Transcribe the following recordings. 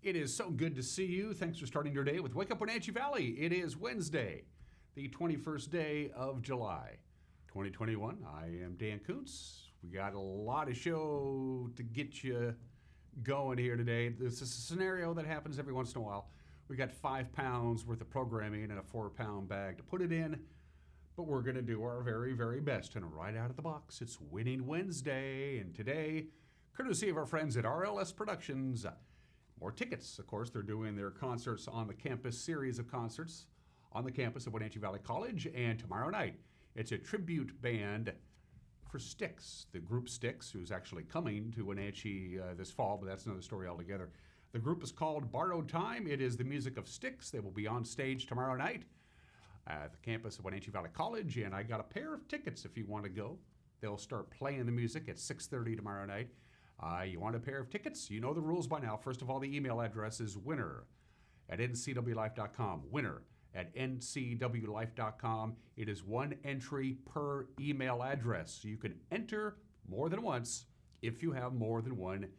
It is so good to see you. Thanks for starting your day with Wake Up Wenatchee Valley. It is Wednesday, the 21st day of July, 2021. I am Dan Kuntz. We got a lot of show to get you going here today. This is a scenario that happens every once in a while. We got 5 pounds worth of programming in a 4-pound bag to put it in, but we're going to do our very, very best. And right out of the box, it's Winning Wednesday. And today, courtesy of our friends at RLS Productions, more tickets. Of course, they're doing their concerts on the campus, series of concerts on the campus of Wenatchee Valley College. And tomorrow night, it's a tribute band for Styx, the group Styx, who's actually coming to Wenatchee this fall, but that's another story altogether. The group is called Borrowed Time. It is the music of Styx. They will be on stage tomorrow night at the campus of Wenatchee Valley College, and I got a pair of tickets if you want to go. They'll start playing the music at 6:30 tomorrow night. You want a pair of tickets? You know the rules by now. First of all, the email address is winner@ncwlife.com. Winner@ncwlife.com. It is one entry per email address. So you can enter more than once if you have more than one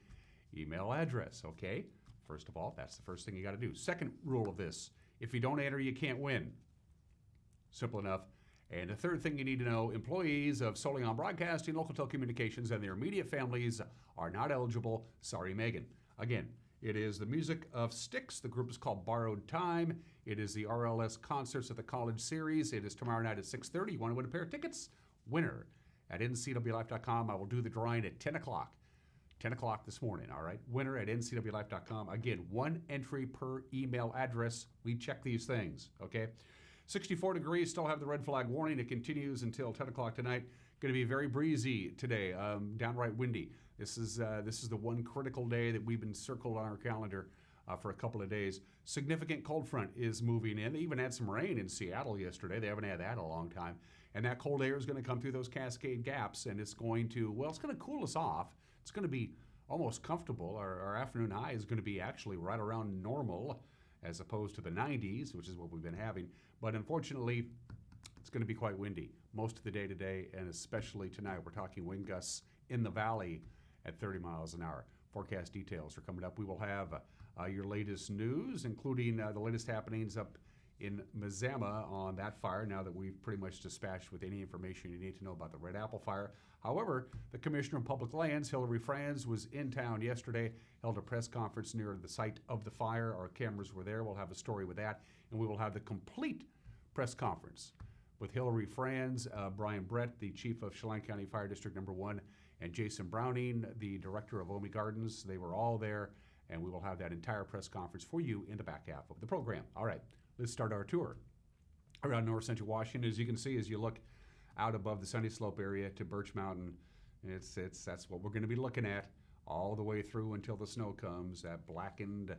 email address, okay? First of all, that's the first thing you got to do. Second rule of this, if you don't enter, you can't win. Simple enough. And the third thing you need to know, employees of Solion Broadcasting, Local Telecommunications, and their immediate families are not eligible. Sorry, Megan. Again, it is the music of Styx. The group is called Borrowed Time. It is the RLS Concerts at the College Series. It is tomorrow night at 6:30. You want to win a pair of tickets? Winner@ncwlife.com. I will do the drawing at 10 o'clock. 10 o'clock this morning, all right? Winner@ncwlife.com. Again, one entry per email address. We check these things, okay? 64 degrees, still have the red flag warning. It continues until 10 o'clock tonight. Going to be very breezy today, downright windy. This is the one critical day that we've been circled on our calendar for a couple of days. Significant cold front is moving in. They even had some rain in Seattle yesterday. They haven't had that in a long time. And that cold air is going to come through those Cascade Gaps, and it's going to, well, it's going to cool us off. It's going to be almost comfortable. Our afternoon high is going to be actually right around normal as opposed to the 90s, which is what we've been having. But unfortunately, it's going to be quite windy most of the day today, and especially tonight. We're talking wind gusts in the valley at 30 miles an hour. Forecast details are coming up. We will have your latest news, including the latest happenings up in Mazama on that fire, now that we've pretty much dispatched with any information you need to know about the Red Apple Fire. However, the Commissioner of Public Lands, Hilary Franz, was in town yesterday, held a press conference near the site of the fire. Our cameras were there. We'll have a story with that, and we will have the complete press conference with Hilary Franz, Brian Brett, the chief of Chelan County Fire District Number 1, and Jason Browning, the director of Omi Gardens. They were all there, and we will have that entire press conference for you in the back half of the program. All right, let's start our tour around North Central Washington. As you can see, as you look out above the Sunny Slope area to Birch Mountain, that's what we're going to be looking at all the way through until the snow comes, that blackened,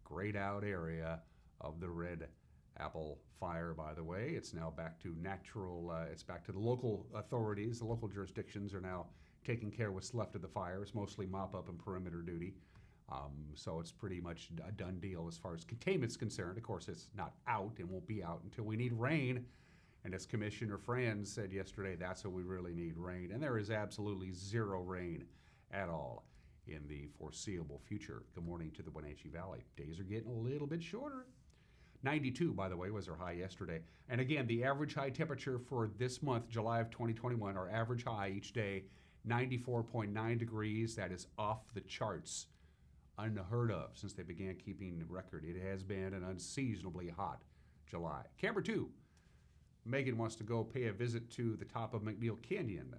grayed out area of the Red Apple Fire. By the way, it's now back to natural, it's back to the local authorities. The local jurisdictions are now taking care of what's left of the fire. It's mostly mop-up and perimeter duty. So it's pretty much a done deal as far as containment's concerned. Of course, it's not out and won't be out until we need rain. And as Commissioner Franz said yesterday, that's what we really need, rain. And there is absolutely zero rain at all in the foreseeable future. Good morning to the Wenatchee Valley. Days are getting a little bit shorter. 92, by the way, was our high yesterday. And again, the average high temperature for this month, July of 2021, our average high each day, 94.9 degrees. That is off the charts. Unheard of since they began keeping the record. It has been an unseasonably hot July. Camera 2. Megan wants to go pay a visit to the top of McNeil Canyon.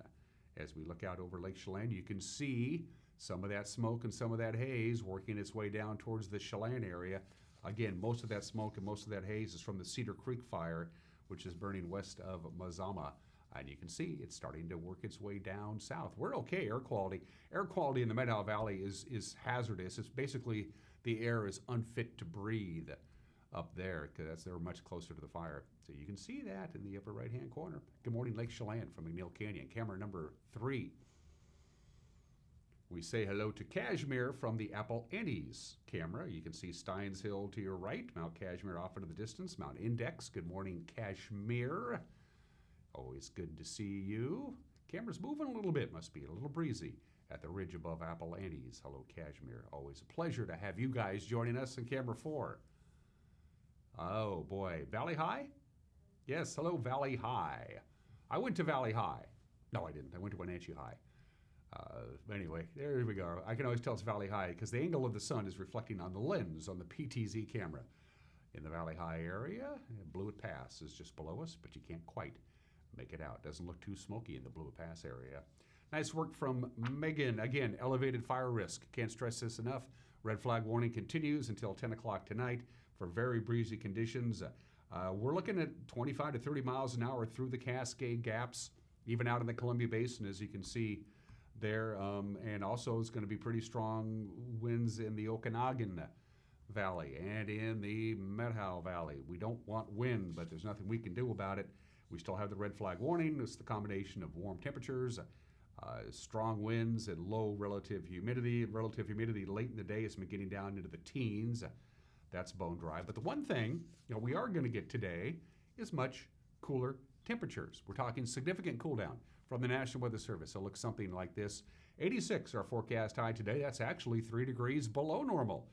As we look out over Lake Chelan, you can see some of that smoke and some of that haze working its way down towards the Chelan area. Again, most of that smoke and most of that haze is from the Cedar Creek fire, which is burning west of Mazama. And you can see it's starting to work its way down south. We're okay, air quality. Air quality in the Medal Valley is hazardous. It's basically the air is unfit to breathe up there because they're much closer to the fire. So you can see that in the upper right-hand corner. Good morning, Lake Chelan from McNeil Canyon. Camera number 3. We say hello to Cashmere from the Apple Andes camera. You can see Steins Hill to your right, Mount Cashmere off into the distance, Mount Index. Good morning, Cashmere. Always good to see you. Camera's moving a little bit, must be a little breezy at the ridge above Apple Andes. Hello, Kashmir. Always a pleasure to have you guys joining us in camera 4. Oh, boy. Valley High? Yes, hello, Valley High. I went to Valley High. No, I didn't. I went to Wenatchee High. Anyway, there we go. I can always tell it's Valley High because the angle of the sun is reflecting on the lens on the PTZ camera. In the Valley High area, Blewett Pass is just below us, but you can't quite make it out. Doesn't look too smoky in the Blewett Pass area. Nice work from Megan. Again, elevated fire risk. Can't stress this enough. Red flag warning continues until 10 o'clock tonight for very breezy conditions. We're looking at 25 to 30 miles an hour through the Cascade Gaps, even out in the Columbia Basin, as you can see there. And also it's going to be pretty strong winds in the Okanagan Valley and in the Methow Valley. We don't want wind, but there's nothing we can do about it. We still have the red flag warning. It's the combination of warm temperatures, strong winds, and low relative humidity. Relative humidity late in the day is getting down into the teens. That's bone dry. But the one thing we are going to get today is much cooler temperatures. We're talking significant cool down from the National Weather Service. It'll look something like this. 86 our forecast high today. That's actually 3 degrees below normal,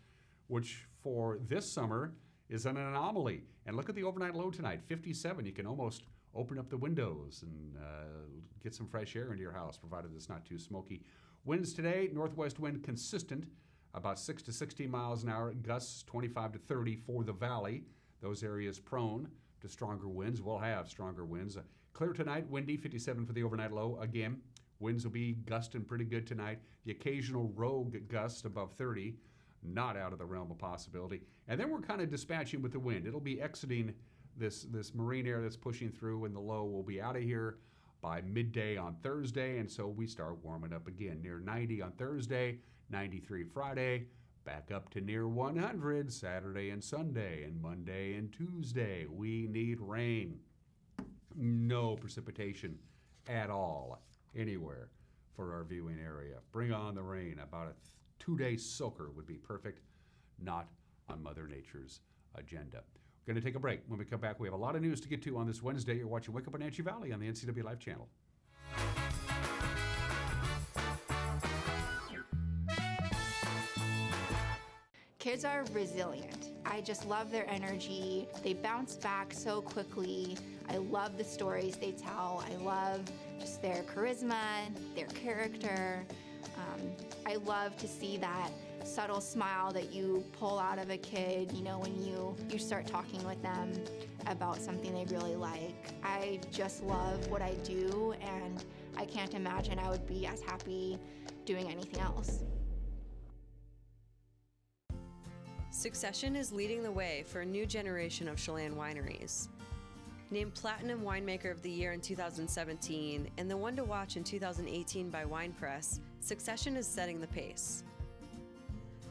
which for this summer is an anomaly. And look at the overnight low tonight, 57. You can almost open up the windows and get some fresh air into your house, provided it's not too smoky. Winds today, northwest wind consistent, about 6 to 16 miles an hour. Gusts 25 to 30 for the valley. Those areas prone to stronger winds. We'll have stronger winds. Clear tonight, windy, 57 for the overnight low. Again, winds will be gusting pretty good tonight. The occasional rogue gust above 30, not out of the realm of possibility. And then we're kind of dispatching with the wind. It'll be exiting this marine air that's pushing through, and the low will be out of here by midday on Thursday, and so we start warming up again. Near 90 on Thursday, 93 Friday, back up to near 100 Saturday and Sunday, and Monday and Tuesday. We need rain. No precipitation at all anywhere for our viewing area. Bring on the rain. About a 2-day soaker would be perfect, not on Mother Nature's agenda. We're going to take a break. When we come back, we have a lot of news to get to on this Wednesday. You're watching Wake Up Wenatchee Valley on the NCW Live channel. Kids are resilient. I just love their energy. They bounce back so quickly. I love the stories they tell. I love just their charisma, their character. I love to see that subtle smile that you pull out of a kid, when you start talking with them about something they really like. I just love what I do, and I can't imagine I would be as happy doing anything else. Succession is leading the way for a new generation of Chelan wineries. Named Platinum Winemaker of the Year in 2017 and the one to watch in 2018 by Wine Press, Succession is setting the pace.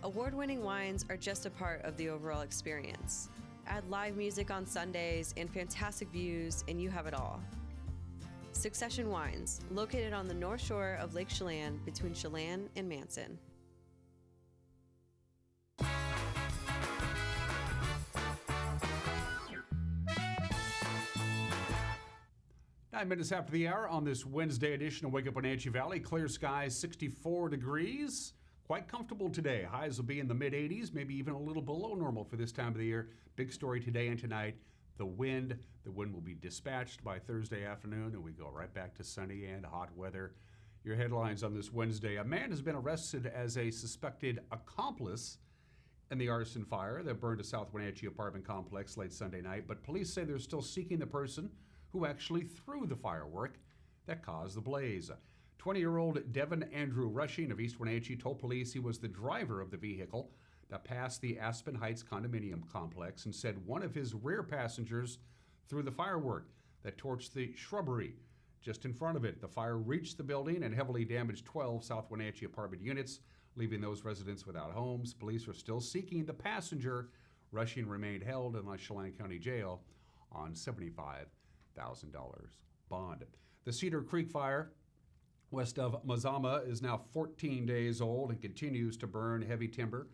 Award-winning wines are just a part of the overall experience. Add live music on Sundays and fantastic views, and you have it all. Succession Wines, located on the north shore of Lake Chelan between Chelan and Manson. 9 minutes after the hour on this Wednesday edition of Wake Up Wenatchee Valley. Clear skies, 64 degrees. Quite comfortable today. Highs will be in the mid-80s, maybe even a little below normal for this time of the year. Big story today and tonight, the wind. The wind will be dispatched by Thursday afternoon, and we go right back to sunny and hot weather. Your headlines on this Wednesday. A man has been arrested as a suspected accomplice in the arson fire that burned a South Wenatchee apartment complex late Sunday night, but police say they're still seeking the person who actually threw the firework that caused the blaze. 20-year-old Devin Andrew Rushing of East Wenatchee told police he was the driver of the vehicle that passed the Aspen Heights condominium complex and said one of his rear passengers threw the firework that torched the shrubbery just in front of it. The fire reached the building and heavily damaged 12 South Wenatchee apartment units, leaving those residents without homes. Police are still seeking the passenger. Rushing remained held in the Chelan County Jail on $75,000 bond. The Cedar Creek fire west of Mazama is now 14 days old and continues to burn heavy timber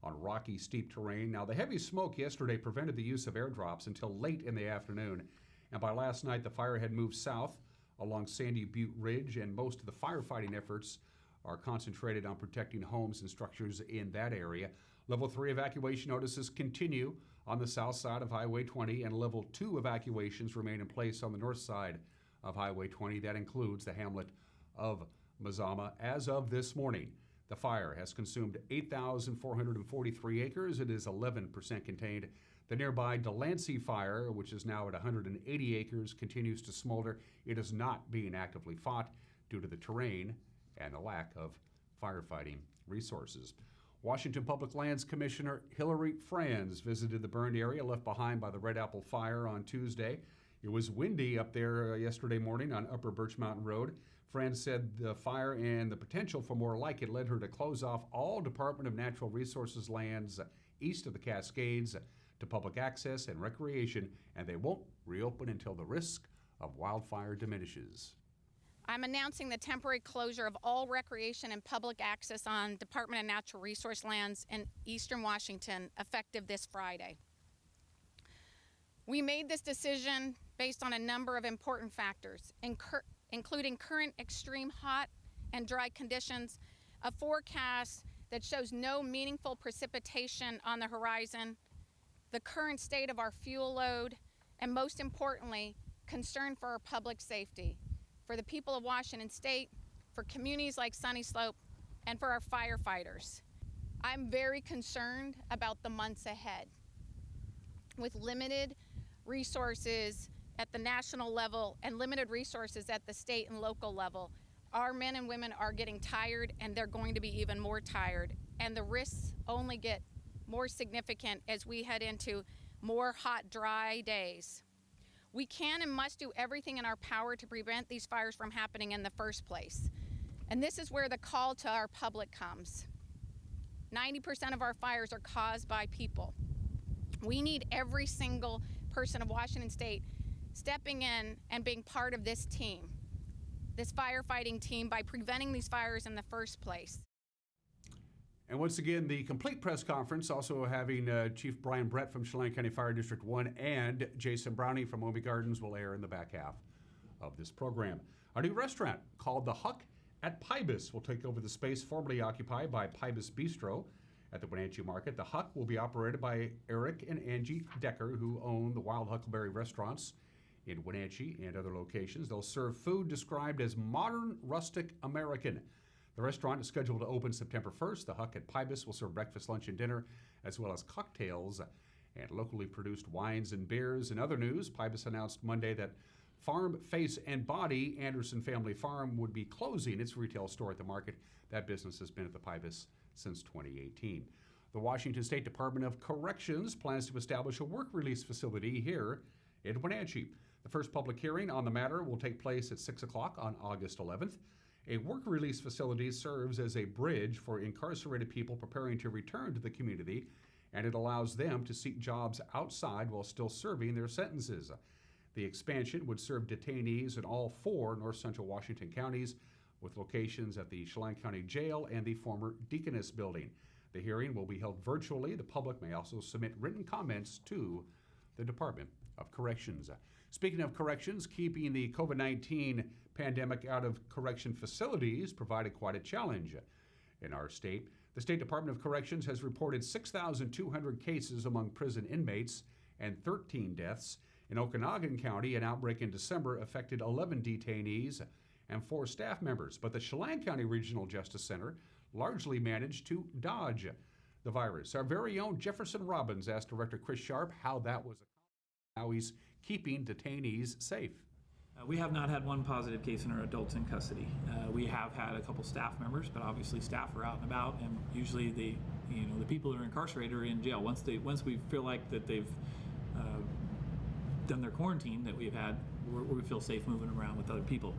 on rocky, steep terrain. Now, the heavy smoke yesterday prevented the use of airdrops until late in the afternoon, and by last night, the fire had moved south along Sandy Butte Ridge, and most of the firefighting efforts are concentrated on protecting homes and structures in that area. Level 3 evacuation notices continue on the south side of Highway 20, and Level 2 evacuations remain in place on the north side of Highway 20. That includes the hamlet of Mazama. As of this morning, the fire has consumed 8,443 acres. It is 11% contained. The nearby Delancey fire, which is now at 180 acres, continues to smolder. It is not being actively fought due to the terrain and the lack of firefighting resources. Washington Public Lands Commissioner Hilary Franz visited the burned area left behind by the Red Apple Fire on Tuesday. It was windy up there yesterday morning on Upper Birch Mountain Road. Franz said the fire and the potential for more like it led her to close off all Department of Natural Resources lands east of the Cascades to public access and recreation, and they won't reopen until the risk of wildfire diminishes. I'm announcing the temporary closure of all recreation and public access on Department of Natural Resource lands in eastern Washington effective this Friday. We made this decision based on a number of important factors, including current extreme hot and dry conditions, a forecast that shows no meaningful precipitation on the horizon, the current state of our fuel load, and most importantly, concern for our public safety, for the people of Washington State, for communities like Sunny Slope, and for our firefighters. I'm very concerned about the months ahead. With limited resources at the national level and limited resources at the state and local level, our men and women are getting tired, and they're going to be even more tired, and the risks only get more significant as we head into more hot, dry days. We can and must do everything in our power to prevent these fires from happening in the first place. And this is where the call to our public comes. 90% of our fires are caused by people. We need every single person of Washington State stepping in and being part of this team, this firefighting team, by preventing these fires in the first place. And once again, the complete press conference, also having Chief BRYAN Brett from Chelan County Fire District 1 and Jason Browning from Omi Gardens will air in the back half of this program. Our new restaurant called The Huck at Pybus will take over the space formerly occupied by Pybus Bistro at the Wenatchee Market. The Huck will be operated by Eric and Angie Decker, who own the Wild Huckleberry restaurants in Wenatchee and other locations. They'll serve food described as modern rustic American. The restaurant is scheduled to open September 1st. The Huck at Pybus will serve breakfast, lunch, and dinner, as well as cocktails and locally produced wines and beers. In other news, Pybus announced Monday that Farm, Face, and Body Anderson Family Farm would be closing its retail store at the market. That business has been at the Pybus since 2018. The Washington State Department of Corrections plans to establish a work release facility here in Wenatchee. The first public hearing on the matter will take place at 6 o'clock on August 11th. A work release facility serves as a bridge for incarcerated people preparing to return to the community, and it allows them to seek jobs outside while still serving their sentences. The expansion would serve detainees in all 4 north central Washington counties, with locations at the Chelan County Jail and the former Deaconess Building. The hearing will be held virtually. The public may also submit written comments to the Department of Corrections. Speaking of corrections, keeping the COVID-19 pandemic out of correction facilities provided quite a challenge in our state. The State Department of Corrections has reported 6,200 cases among prison inmates and 13 deaths. In Okanogan County, an outbreak in December affected 11 detainees and 4 staff members, but the Chelan County Regional Justice Center largely managed to dodge the virus. Our very own Jefferson Robbins asked Director Chris Sharp how that was accomplished, how he's keeping detainees safe. We have not had one positive case in our adults in custody. We have had a couple staff members, but obviously staff are out and about, and usually the people that are incarcerated are in jail. Once we feel like that they've done their quarantine that we've had, we feel safe moving around with other people.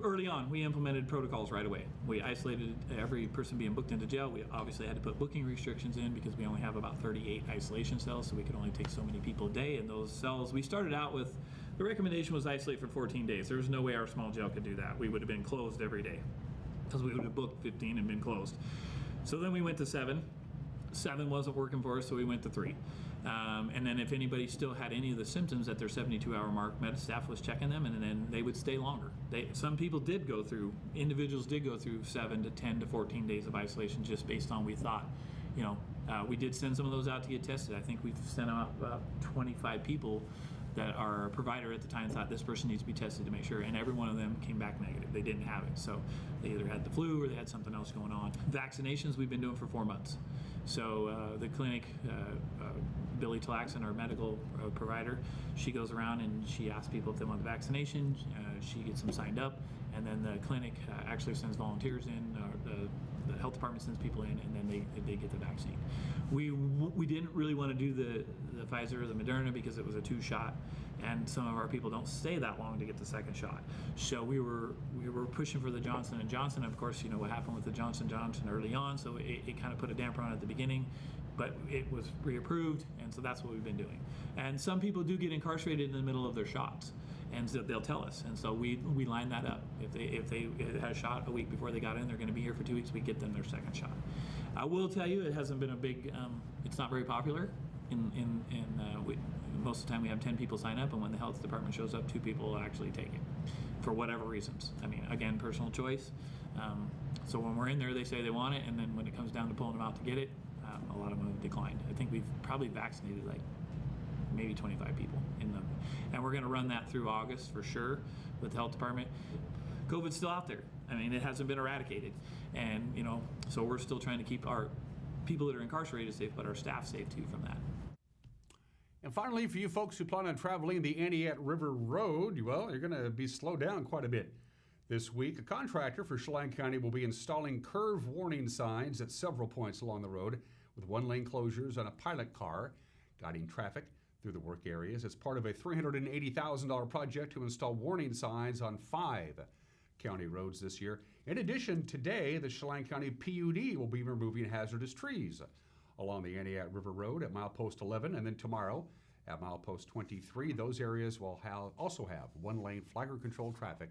Early on, we implemented protocols right away. We isolated every person being booked into jail. We obviously had to put booking restrictions in because we only have about 38 isolation cells, so we could only take so many people a day in those cells. We started out with, the recommendation was isolate for 14 days. There was no way our small jail could do that. We would have been closed every day because we would have booked 15 and been closed. So then we went to 7. 7 wasn't working for us, so we went to 3. And then if anybody still had any of the symptoms at their 72-hour mark, med staff was checking them, and then they would stay longer. Some people did go through, individuals did go through 7 to 10 to 14 days of isolation just based on we thought, we did send some of those out to get tested. I think we've sent out about 25 people that our provider at the time thought this person needs to be tested to make sure, and every one of them came back negative. They didn't have it, so they either had the flu or they had something else going on. Vaccinations we've been doing for 4 months. So the clinic, Billy Tlaxon, our medical provider, she goes around and she asks people if they want the vaccination. She gets them signed up, and then the clinic actually sends volunteers in. The health department sends people in, and then they get the vaccine. We didn't really want to do the Pfizer or the Moderna because it was a 2-shot, and some of our people don't stay that long to get the second shot. So we were pushing for the Johnson & Johnson. Of course, what happened with the Johnson & Johnson early on, so it kind of put a damper on it at the beginning, but it was reapproved, and so that's what we've been doing. And some people do get incarcerated in the middle of their shots, and so they'll tell us, and so we line that up. If they had a shot a week before they got in, they're going to be here for 2 weeks, we get them their second shot. I will tell you, it hasn't been a big, it's not very popular. Most of the time we have 10 people sign up, and when the health department shows up, 2 people will actually take it for whatever reasons. I mean, again, personal choice. So when we're in there, they say they want it, and then when it comes down to pulling them out to get it, a lot of them have declined. I think we've probably vaccinated like maybe 25 people in them. And we're going to run that through August for sure with the health department. COVID's still out there. I mean, it hasn't been eradicated. And, so we're still trying to keep our people that are incarcerated safe, but our staff safe too from that. And finally, for you folks who plan on traveling the Anaat River Road, well, you're going to be slowed down quite a bit. This week, a contractor for Chelan County will be installing curve warning signs at several points along the road with 1-lane closures and a pilot car guiding traffic through the work areas. It's part of a $380,000 project to install warning signs on 5 county roads this year. In addition, today, the Chelan County PUD will be removing hazardous trees along the Anaat River Road at milepost 11, and then tomorrow at milepost 23. Those areas will also have 1-lane flagger-controlled traffic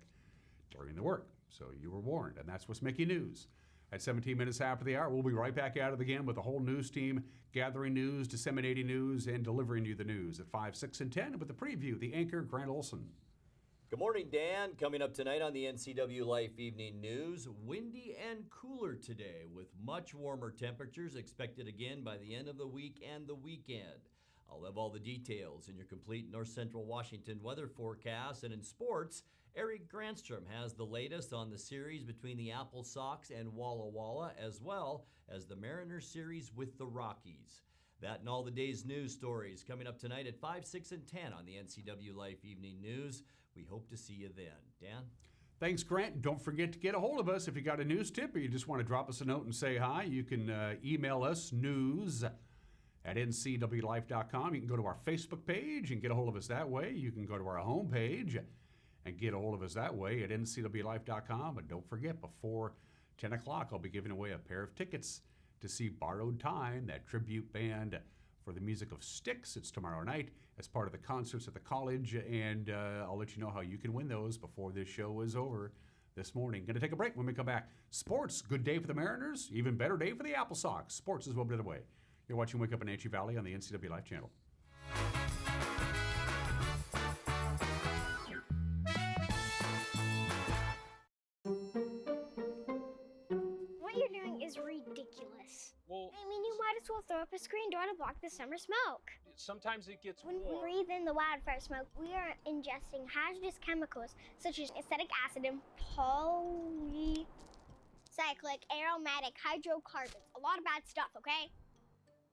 during the work. So you were warned, and that's what's making news. At 17 minutes after the hour, we'll be right back at it again with the whole news team, gathering news, disseminating news, and delivering you the news at 5, 6, and 10 with the preview, the anchor, Grant Olson. Good morning, Dan. Coming up tonight on the NCW Life Evening News, windy and cooler today with much warmer temperatures expected again by the end of the week and the weekend. I'll have all the details in your complete North Central Washington weather forecast. And in sports, Eric Granstrom has the latest on the series between the Apple Sox and Walla Walla, as well as the Mariners series with the Rockies. That and all the day's news stories coming up tonight at 5, 6, and 10 on the NCW Life Evening News. We hope to see you then. Dan? Thanks, Grant. Don't forget to get a hold of us if you got a news tip or you just want to drop us a note and say hi. You can email us news@ncwlife.com. You can go to our Facebook page and get a hold of us that way. You can go to our homepage and get a hold of us that way at ncwlife.com. And don't forget, before 10 o'clock, I'll be giving away a pair of tickets to see Borrowed Time, that tribute band for the music of Styx. It's tomorrow night as part of the concerts at the college, and I'll let you know how you can win those before this show is over this morning. Going to take a break. When we come back, sports, good day for the Mariners, even better day for the Apple Sox. Sports is well bit away. You're watching Wake Up in Wenatchee Valley on the NCW Life channel. What you're doing is ridiculous. Well, I mean, you might as well throw up a screen door to block the summer smoke. sometimes it gets When we warm. breathe in the wildfire smoke, we are ingesting hazardous chemicals such as acetic acid and polycyclic aromatic hydrocarbons. A lot of bad stuff, okay?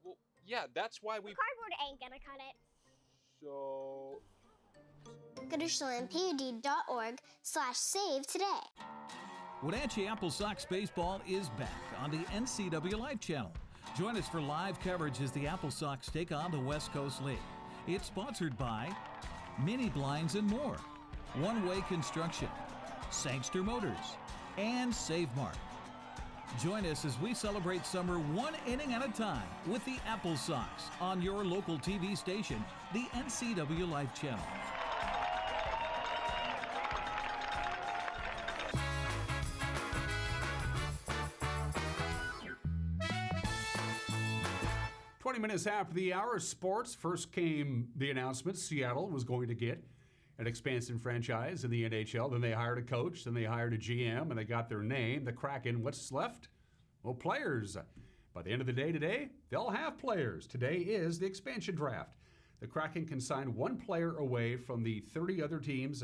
Well, yeah, that's why we. Cardboard ain't gonna cut it. So. Go to chelanpud.org/save today. Wenatchee Apple Sox baseball is back on the NCW Life channel. Join us for live coverage as the Apple Sox take on the West Coast League. It's sponsored by Mini Blinds and More, One Way Construction, Sangster Motors, and Save Mart. Join us as we celebrate summer one inning at a time with the Apple Sox on your local TV station, the NCW Life channel. 20 minutes after the hour, sports. First came the announcement Seattle was going to get an expansion franchise in the NHL. Then they hired a coach, then they hired a GM, and they got their name, the Kraken. What's left? Well, players. By the end of the day today, they'll have players. Today is the expansion draft. The Kraken can sign one player away from the 30 other teams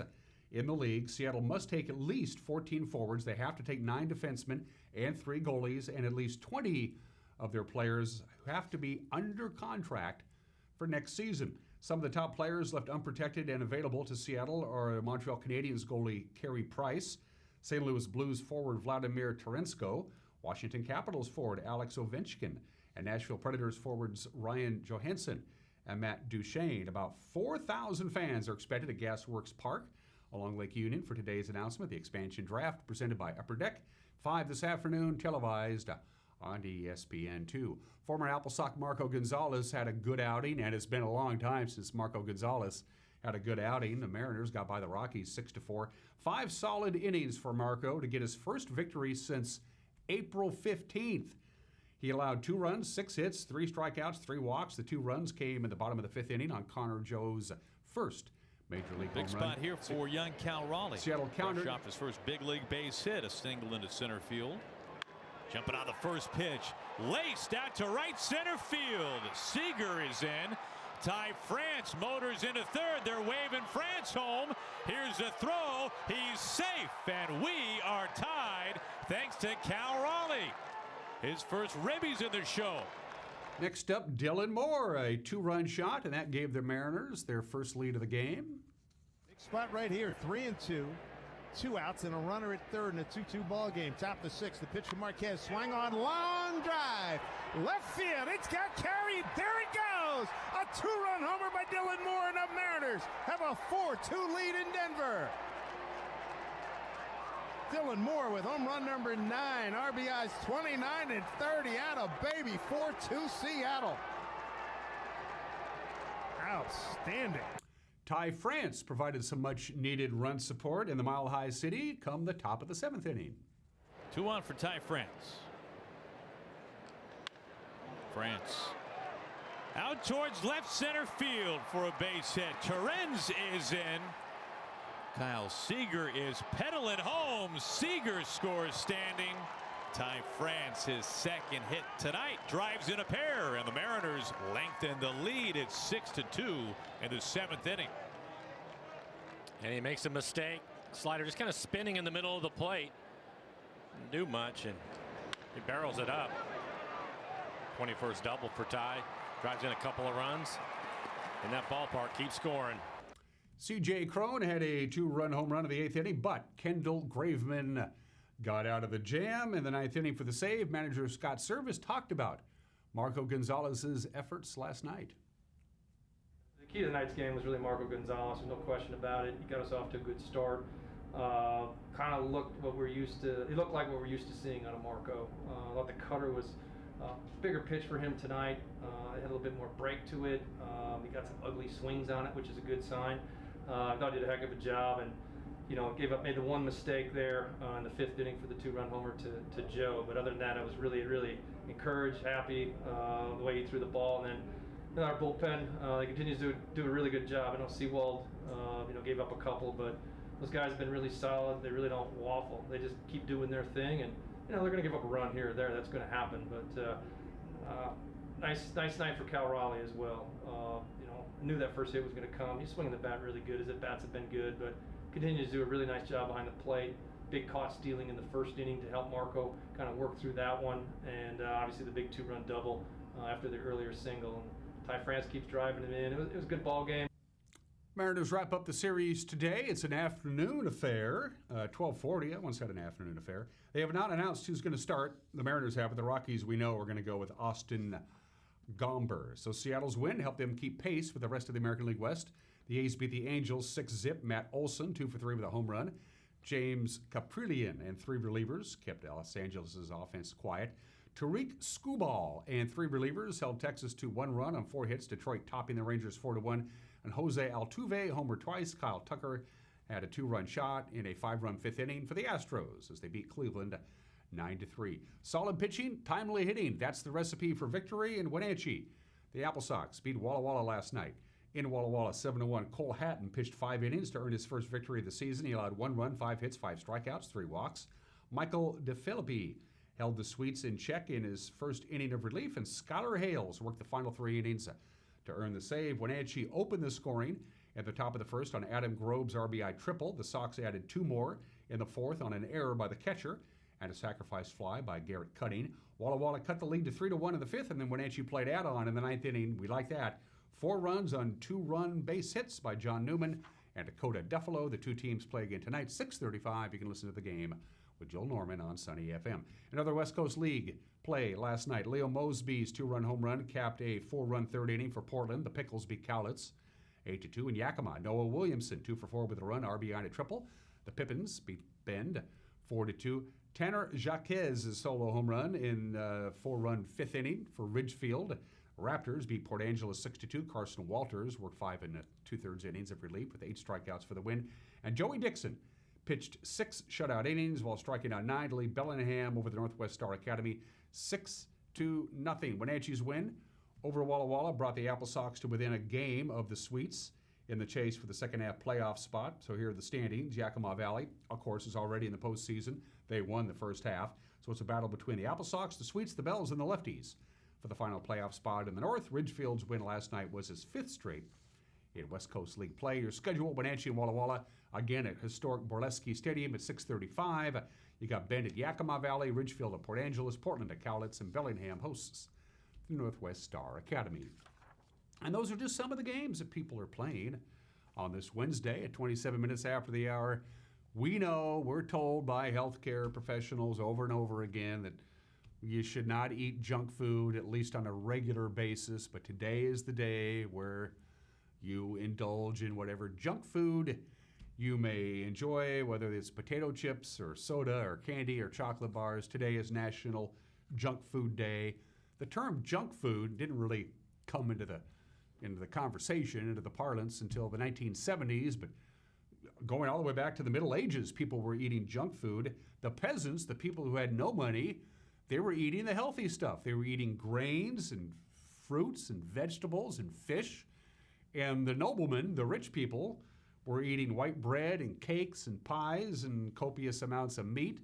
in the league. Seattle must take at least 14 forwards. They have to take 9 defensemen and 3 goalies, and at least 20 of their players have to be under contract for next season. Some of the top players left unprotected and available to Seattle are Montreal Canadiens goalie Carey Price, St. Louis Blues forward Vladimir Tarasenko, Washington Capitals forward Alex Ovechkin, and Nashville Predators forwards Ryan Johansson and Matt Duchene. About 4,000 fans are expected at Gasworks Park along Lake Union for today's announcement. The expansion draft presented by Upper Deck, 5 this afternoon, televised on ESPN2. Former Apple Sock Marco Gonzalez had a good outing, and it's been a long time since Marco Gonzalez had a good outing. The Mariners got by the Rockies 6-4. 5 solid innings for Marco to get his first victory since April 15th. He allowed 2 runs, 6 hits, 3 strikeouts, 3 walks. The 2 runs came in the bottom of the 5th inning on Connor Joe's first Major League big home run. spot here for young Cal Raleigh. Seattle countered. Fresh off his first big league base hit, a single into center field. Jumping on the first pitch, laced out to right center field. Seager is in. Franz motors into third. They're waving Franz home. Here's the throw. He's safe, and we are tied thanks to Cal Raleigh. His first ribbies in the show. Next up, Dylan Moore, a 2-run shot, and that gave the Mariners their first lead of the game. Big spot right here, 3-2. 2 outs and a runner at third in a 2-2 ball game. Top of the 6th, the pitch from Marquez. Swing on, long drive. Left field, it's got carried. There it goes. A 2-run homer by Dylan Moore, and the Mariners have a 4-2 lead in Denver. Dylan Moore with home run number 9. RBIs 29 and 30 out of baby. 4-2 Seattle. Outstanding. France provided some much-needed run support in the Mile High City come the top of the 7th inning. 2-1 for France. France out towards left center field for a base hit. Terens is in. Kyle Seager is pedaling home. Seager scores standing. France, his second hit tonight, drives in a pair, and the Mariners lengthen the lead. It's 6-2 in the 7th inning. And he makes a mistake. Slider just kind of spinning in the middle of the plate. Didn't do much, and he barrels it up. 21st double for Ty. Drives in a couple of runs. In that ballpark, keeps scoring. C.J. Cron had a 2-run home run in the 8th inning, but Kendall Graveman got out of the jam in the 9th inning for the save. Manager Scott Service talked about Marco Gonzalez's efforts last night. The key to tonight's game was really Marco Gonzalez. There's no question about it. He got us off to a good start. Kind of looked what we're used to. He looked like what we're used to seeing out of Marco. I thought the cutter was a bigger pitch for him tonight. It had a little bit more break to it. He got some ugly swings on it, which is a good sign. I thought he did a heck of a job, and made the one mistake there in the 5th inning for the 2-run homer to Joe. But other than that, I was really, really encouraged, happy the way he threw the ball. And then our bullpen, they continues to do a really good job. I know Seawald, gave up a couple, but those guys have been really solid. They really don't waffle. They just keep doing their thing, and they're going to give up a run here or there. That's going to happen. But nice night for Cal Raleigh as well. I knew that first hit was going to come. He's swinging the bat really good. His at-bats have been good, but continues to do a really nice job behind the plate. Big caught stealing in the 1st inning to help Marco kind of work through that one, and obviously the big 2-run double after the earlier single. And France keeps driving him in. It was a good ball game. Mariners wrap up the series today. It's an afternoon affair, 12:40. I once had an afternoon affair. They have not announced who's going to start. The Mariners have, but the Rockies, we know, are going to go with Austin Gomber. So Seattle's win helped them keep pace with the rest of the American League West. The A's beat the Angels 6-zip. Matt Olson, 2 for 3 with a home run. James Caprillion and 3 relievers kept Los Angeles' offense quiet. Tariq Skubal and 3 relievers held Texas to 1 run on 4 hits. Detroit topping the Rangers 4-1. And Jose Altuve homered twice. Kyle Tucker had a 2-run shot in a 5-run 5th inning for the Astros as they beat Cleveland 9-3. Solid pitching, timely hitting. That's the recipe for victory in Wenatchee. The Apple Sox beat Walla Walla last night. In Walla Walla, 7-1. Cole Hatton pitched 5 innings to earn his first victory of the season. He allowed 1 run, 5 hits, 5 strikeouts, 3 walks. Michael DeFilippi held the Sweets in check in his first inning of relief, and Skylar Hales worked the final 3 innings to earn the save. Wenatchee opened the scoring at the top of the first on Adam Grove's RBI triple. The Sox added 2 more in the fourth on an error by the catcher and a sacrifice fly by Garrett Cutting. Walla Walla cut the lead to 3-1 in the fifth, and then Wenatchee played add-on in the ninth inning. We like that. 4 runs on 2-run base hits by John Newman and Dakota Duffalo. The two teams play again tonight, 6:35. You can listen to the game with Joel Norman on Sunny FM. Another West Coast League play last night. Leo Mosby's 2-run home run capped a 4-run third inning for Portland. The Pickles beat Cowlitz 8-2 in Yakima. Noah Williamson 2 for 4 with a run, RBI and a triple. The Pippins beat Bend 4-2. Tanner Jaquez's solo home run in 4-run fifth inning for Ridgefield. Raptors beat Port Angeles 6-2. Carson Walters worked 5 2/3 innings of relief with 8 strikeouts for the win. And Joey Dixon pitched 6 shutout innings while striking out 9 to lead Bellingham over the Northwest Star Academy 6-0. Wenatchee's win over Walla Walla brought the Apple Sox to within a game of the Sweets in the chase for the second half playoff spot. So here are the standings. Yakima Valley, of course, is already in the postseason. They won the first half. So it's a battle between the Apple Sox, the Sweets, the Bells, and the Lefties for the final playoff spot in the North. Ridgefield's win last night was his 5th straight in West Coast League play. Your schedule, Wenatchee and Walla Walla, again at historic Borleski Stadium at 6:35. You got Bend at Yakima Valley, Ridgefield at Port Angeles, Portland at Cowlitz, and Bellingham hosts the Northwest Star Academy. And those are just some of the games that people are playing on this Wednesday at 27 minutes after the hour. We know, we're told by healthcare professionals over and over again that you should not eat junk food, at least on a regular basis, but today is the day where you indulge in whatever junk food you may enjoy, whether it's potato chips or soda or candy or chocolate bars. Today is National Junk Food Day. The term junk food didn't really come into the conversation, into the parlance until the 1970s, but going all the way back to the Middle Ages, people were eating junk food. The peasants, the people who had no money, they were eating the healthy stuff. They were eating grains and fruits and vegetables and fish. And the noblemen, the rich people, were eating white bread and cakes and pies and copious amounts of meat.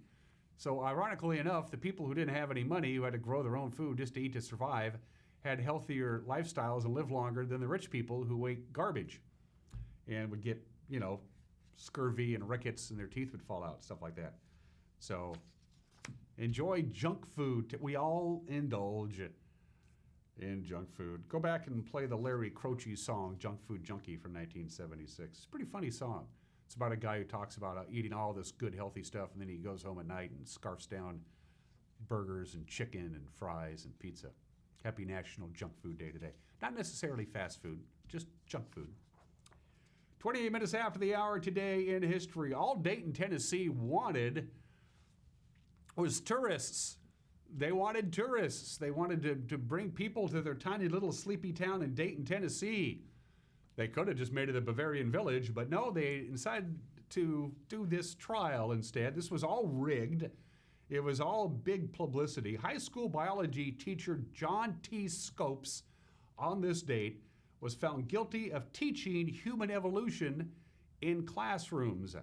So ironically enough, the people who didn't have any money, who had to grow their own food just to eat to survive, had healthier lifestyles and lived longer than the rich people who ate garbage and would get, scurvy and rickets and their teeth would fall out, stuff like that. So enjoy junk food. We all indulge in junk food. Go back and play the Larry Croce song, Junk Food Junkie from 1976. It's a pretty funny song. It's about a guy who talks about eating all this good, healthy stuff, and then he goes home at night and scarfs down burgers and chicken and fries and pizza. Happy National Junk Food Day today. Not necessarily fast food, just junk food. 28 minutes after the hour today in history. All Dayton, Tennessee wanted was tourists. They wanted tourists. They wanted to bring people to their tiny little sleepy town in Dayton, Tennessee. They could have just made it a Bavarian village, but no, they decided to do this trial instead. This was all rigged. It was all big publicity. High school biology teacher John T. Scopes, on this date, was found guilty of teaching human evolution in classrooms.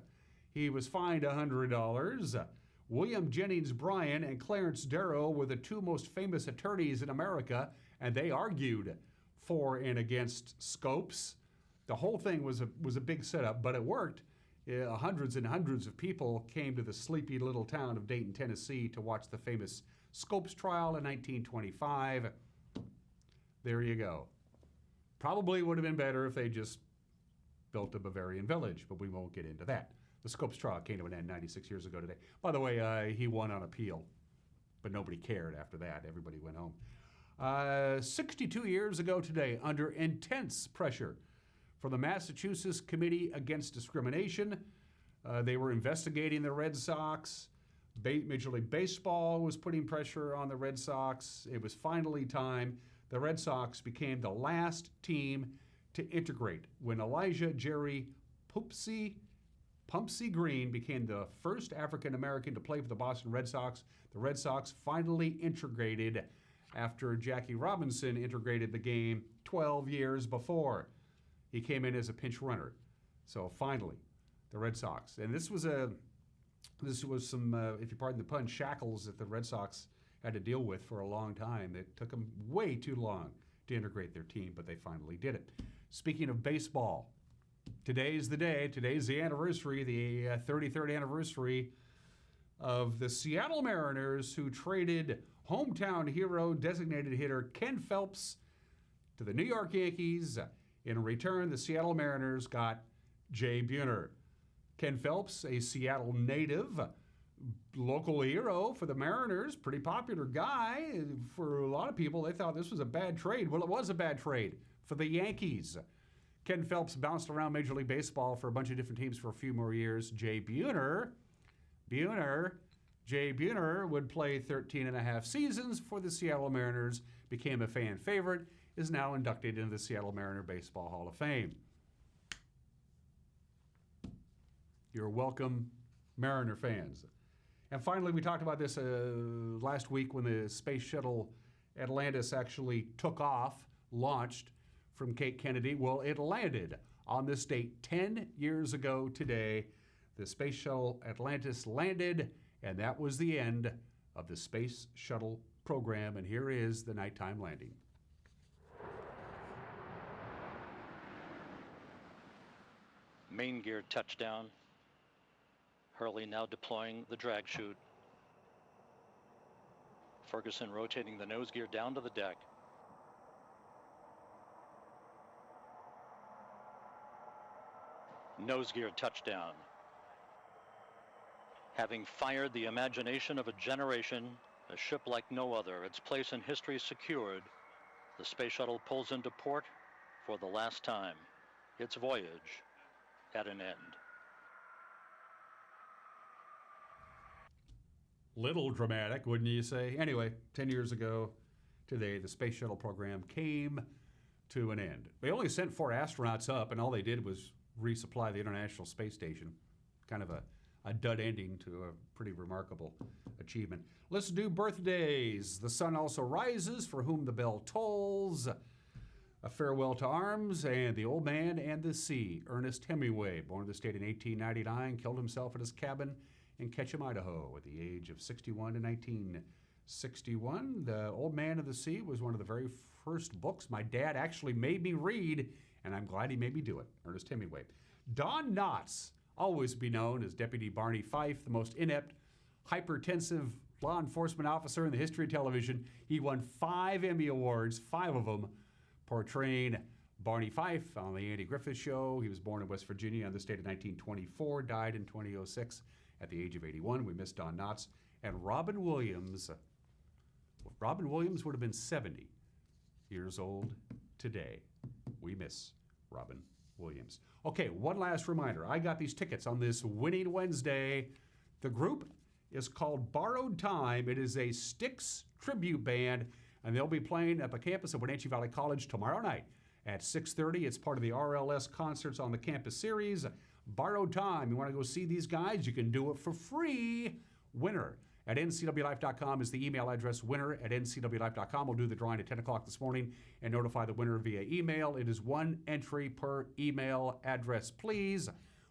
He was fined $100. William Jennings Bryan and Clarence Darrow were the 2 most famous attorneys in America, and they argued for and against Scopes. The whole thing was a big setup, but it worked. Hundreds and hundreds of people came to the sleepy little town of Dayton, Tennessee to watch the famous Scopes trial in 1925. There you go. Probably would have been better if they just built a Bavarian village, but we won't get into that. The Scopes trial came to an end 96 years ago today. By the way, he won on appeal, but nobody cared after that. Everybody went home. 62 years ago today, under intense pressure from the Massachusetts Committee Against Discrimination, they were investigating the Red Sox. Major League Baseball was putting pressure on the Red Sox. It was finally time. The Red Sox became the last team to integrate when Elijah Jerry Pumpsy Green became the first African American to play for the Boston Red Sox. The Red Sox finally integrated after Jackie Robinson integrated the game 12 years before. He came in as a pinch runner. So finally, the Red Sox. And this was some, if you pardon the pun, shackles that the Red Sox had to deal with for a long time. It took them way too long to integrate their team, but they finally did it. Speaking of baseball, today's the day. Today's the anniversary, the 33rd anniversary of the Seattle Mariners, who traded hometown hero, designated hitter Ken Phelps to the New York Yankees. In return, the Seattle Mariners got Jay Buhner. Ken Phelps, a Seattle native, local hero for the Mariners, pretty popular guy. For a lot of people, they thought this was a bad trade. Well, it was a bad trade for the Yankees. Ken Phelps bounced around Major League Baseball for a bunch of different teams for a few more years. Jay Buhner would play 13 and a half seasons for the Seattle Mariners, became a fan favorite, is now inducted into the Seattle Mariner Baseball Hall of Fame. You're welcome, Mariner fans. And finally, we talked about this last week when the space shuttle Atlantis actually took off, launched from Cape Kennedy. Well, it landed on this date 10 years ago today. The space shuttle Atlantis landed, and that was the end of the space shuttle program. And here is the nighttime landing. Main gear touchdown. Hurley now deploying the drag chute. Ferguson rotating the nose gear down to the deck. Nose gear touchdown. Having fired the imagination of a generation, a ship like no other, its place in history secured, the space shuttle pulls into port for the last time. Its voyage at an end. Little dramatic, wouldn't you say? Anyway, 10 years ago today, the space shuttle program came to an end. They only sent 4 astronauts up, and all they did was resupply the International Space Station. Kind of a dud ending to a pretty remarkable achievement. Let's do birthdays. The sun also rises, for whom the bell tolls. A farewell to arms, and the old man and the sea. Ernest Hemingway, born in the state in 1899, killed himself in his cabin in Ketchum, Idaho, at the age of 61 in 1961. The Old Man of the Sea was one of the very first books my dad actually made me read, and I'm glad he made me do it. Ernest Hemingway. Don Knotts, always be known as Deputy Barney Fife, the most inept, hypertensive law enforcement officer in the history of television. He won 5 Emmy Awards, 5 of them, portraying Barney Fife on the Andy Griffith Show. He was born in West Virginia in the state of 1924, died in 2006 at the age of 81. We miss Don Knotts. And Robin Williams would have been 70 years old today. We miss Robin Williams. Okay, one last reminder. I got these tickets on this Winning Wednesday. The group is called Borrowed Time. It is a Styx tribute band, and they'll be playing at the campus of Wenatchee Valley College tomorrow night at 6:30. It's part of the RLS Concerts on the Campus series. Borrowed Time. You want to go see these guys? You can do it for free. Winner at ncwlife.com is the email address. Winner at ncwlife.com. We'll do the drawing at 10 o'clock this morning and notify the winner via email. It is 1 entry per email address, please.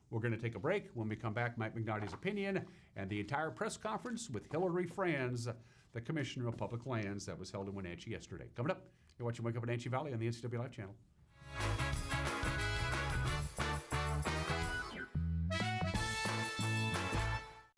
We're going to take a break. When we come back, Mike McNally's opinion and the entire press conference with Hilary Franz, the Commissioner of Public Lands, that was held in Wenatchee yesterday. Coming up, you're watching Wake Up in Wenatchee Valley on the NCW Life channel.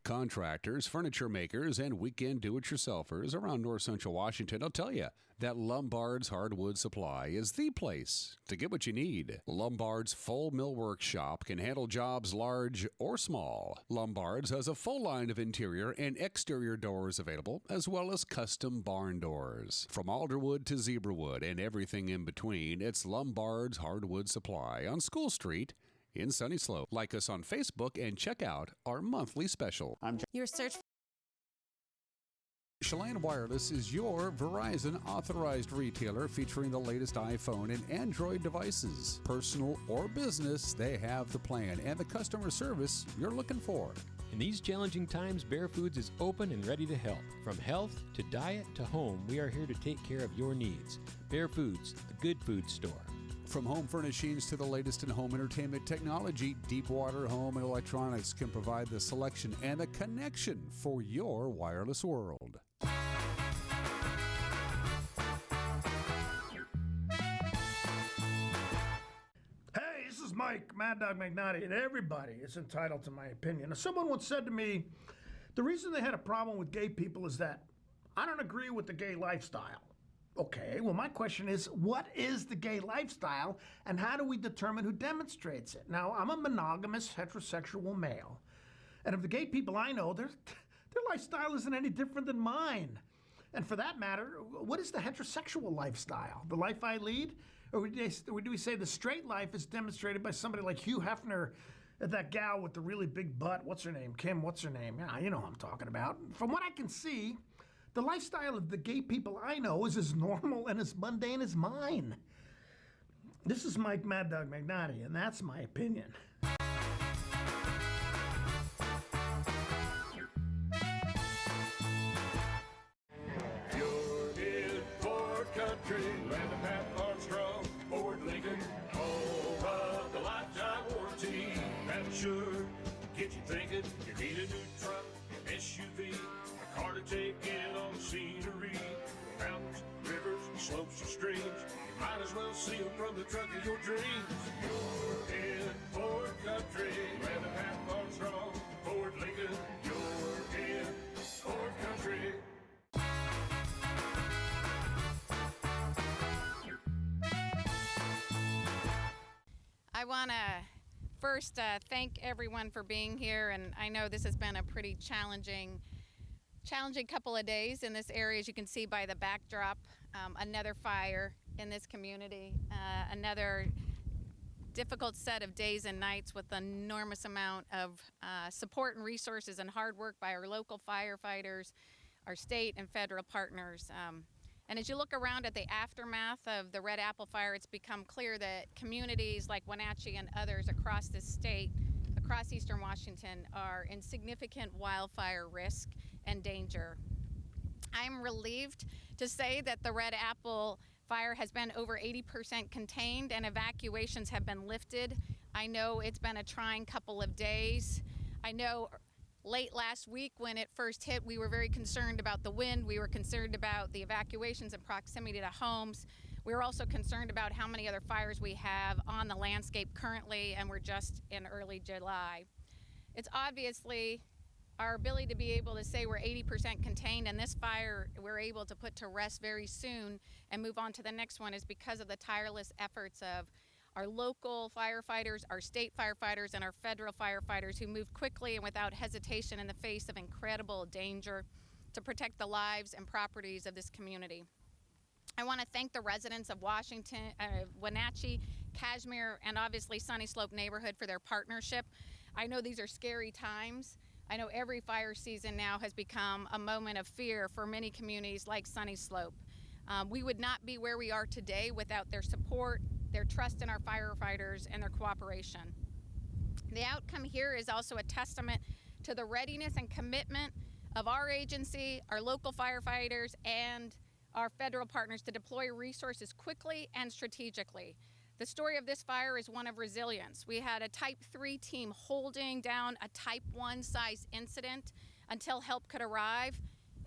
Contractors, furniture makers, and weekend do-it-yourselfers around north central Washington will tell you that Lombard's Hardwood Supply is the place to get what you need. Lombard's full millwork shop can handle jobs large or small. Lombard's has a full line of interior and exterior doors available, as well as custom barn doors. From alderwood to zebrawood and everything in between, it's Lombard's Hardwood Supply on School Street in Sunny Slope. Like us on Facebook and check out our monthly special. Your search. Chelan Wireless is your Verizon authorized retailer featuring the latest iPhone and Android devices. Personal or business, they have the plan and the customer service you're looking for. In these challenging times, Bear Foods is open and ready to help. From health to diet to home, we are here to take care of your needs. Bear Foods, the good food store. From home furnishings to the latest in home entertainment technology, Deepwater Home and Electronics can provide the selection and a connection for your wireless world. Hey, this is Mike, Mad Dog McNaughty, and everybody is entitled to my opinion. Now, someone once said to me, the reason they had a problem with gay people is that I don't agree with the gay lifestyle. Okay, well, my question is, what is the gay lifestyle, and how do we determine who demonstrates it? Now, I'm a monogamous, heterosexual male, and of the gay people I know, their lifestyle isn't any different than mine. And for that matter, what is the heterosexual lifestyle? The life I lead? Or do we say the straight life is demonstrated by somebody like Hugh Hefner, that gal with the really big butt? What's her name? Kim, what's her name? Yeah, you know what I'm talking about. From what I can see, the lifestyle of the gay people I know is as normal and as mundane as mine. This is Mike Mad Dog McNaughty, and that's my opinion. You're in Ford country, land of Pat Armstrong, Ford Lincoln, home of the lifetime warranty. That'll sure get you thinking you need a new truck, an SUV, a car to take in on the scenery. Mountains, rivers, slopes, or streams, you might as well see them from the truck of your dreams. You're in Ford country, land of Pat Armstrong, Ford Lincoln. You're in Ford country. I want to first thank everyone for being here, and I know this has been a pretty challenging couple of days in this area, as you can see by the backdrop. Another fire in this community, another difficult set of days and nights with an enormous amount of support and resources and hard work by our local firefighters, our state and federal partners. And as you look around at the aftermath of the Red Apple Fire, it's become clear that communities like Wenatchee and others across this state, across eastern Washington, are in significant wildfire risk and danger. I'm relieved to say that the Red Apple Fire has been over 80% contained and evacuations have been lifted. I know it's been a trying couple of days. I know late last week when it first hit, we were very concerned about the wind. We were concerned about the evacuations and proximity to homes. We were also concerned about how many other fires we have on the landscape currently, and we're just in early July. It's obviously our ability to be able to say we're 80% contained, and this fire we're able to put to rest very soon and move on to the next one is because of the tireless efforts of our local firefighters, our state firefighters, and our federal firefighters who moved quickly and without hesitation in the face of incredible danger to protect the lives and properties of this community. I want to thank the residents of Washington, Wenatchee, Kashmir, and obviously Sunny Slope neighborhood for their partnership. I know these are scary times. I know every fire season now has become a moment of fear for many communities like Sunny Slope. We would not be where we are today without their support, their trust in our firefighters, and their cooperation. The outcome here is also a testament to the readiness and commitment of our agency, our local firefighters, and our federal partners to deploy resources quickly and strategically. The story of this fire is one of resilience. We had a Type 3 team holding down a Type 1 size incident until help could arrive